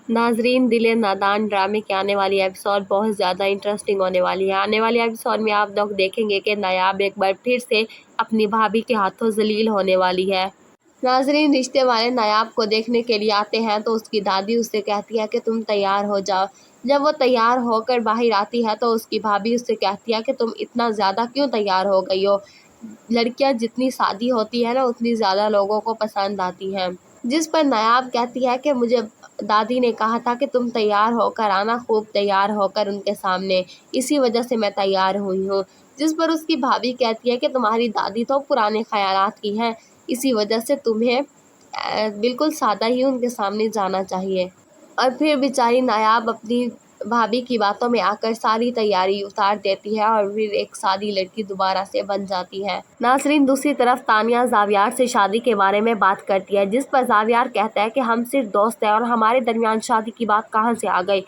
नाजरीन, दिले नादान ड्रामे की आने वाली एपिसोड बहुत ज़्यादा इंटरेस्टिंग होने वाली है। आने वाली एपिसोड में आप लोग देखेंगे कि नायाब एक बार फिर से अपनी भाभी के हाथों जलील होने वाली है। नाजरीन, रिश्ते वाले नायाब को देखने के लिए आते हैं तो उसकी दादी उससे कहती है कि तुम तैयार हो जाओ। जब वो तैयार होकर बाहर आती है तो उसकी भाभी उससे कहती है कि तुम इतना ज़्यादा क्यों तैयार हो गई हो। लड़कियां जितनी शादी होती है ना उतनी ज़्यादा लोगों को पसंद आती हैं। जिस पर नायाब कहती है कि मुझे दादी ने कहा था कि तुम तैयार होकर आना, खूब तैयार होकर उनके सामने, इसी वजह से मैं तैयार हुई हूँ। जिस पर उसकी भाभी कहती है कि तुम्हारी दादी तो पुराने ख्यालात की है, इसी वजह से तुम्हें बिल्कुल सादा ही उनके सामने जाना चाहिए। और फिर बेचारी नायाब अपनी भाभी की बातों में आकर सारी तैयारी उतार देती है और फिर एक सादी लड़की दोबारा से बन जाती है। नासरीन, दूसरी तरफ तानिया जावियार से शादी के बारे में बात करती है, जिस पर जावियार कहता है कि हम सिर्फ दोस्त हैं और हमारे दरमियान शादी की बात कहाँ से आ गई।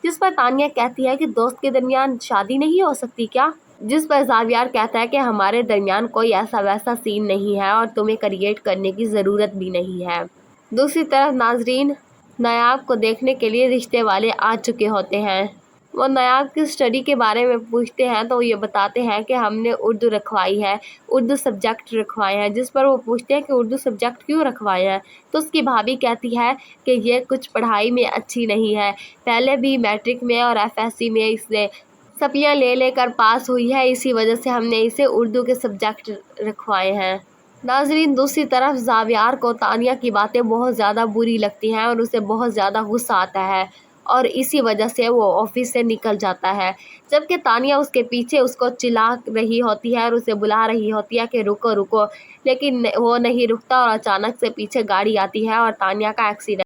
जिस पर तानिया कहती है कि दोस्त के दरमियान शादी नहीं हो सकती क्या। जिस पर जावियार कहता है कि हमारे दरमियान कोई ऐसा वैसा सीन नहीं है और तुम्हें क्रिएट करने की ज़रूरत भी नहीं है। दूसरी तरफ नाजरीन, नायाब को देखने के लिए रिश्ते वाले आ चुके होते हैं। वो नायाब की स्टडी के बारे में पूछते हैं तो ये बताते हैं कि हमने उर्दू रखवाई है, उर्दू सब्जेक्ट रखवाए हैं। जिस पर वो पूछते हैं कि उर्दू सब्जेक्ट क्यों रखवाए हैं, तो उसकी भाभी कहती है कि ये कुछ पढ़ाई में अच्छी नहीं है, पहले भी मैट्रिक में और एफएससी में इसने सप्लियाँ ले लेकर पास हुई है, इसी वजह से हमने इसे उर्दू के सब्जेक्ट रखवाए हैं। नाजरीन, दूसरी तरफ जावियार को तानिया की बातें बहुत ज़्यादा बुरी लगती हैं और उसे बहुत ज़्यादा गुस्सा आता है और इसी वजह से वो ऑफिस से निकल जाता है। जबकि तानिया उसके पीछे उसको चिल्ला रही होती है और उसे बुला रही होती है कि रुको रुको, लेकिन वो नहीं रुकता और अचानक से पीछे गाड़ी आती है और तानिया का एक्सीडेंट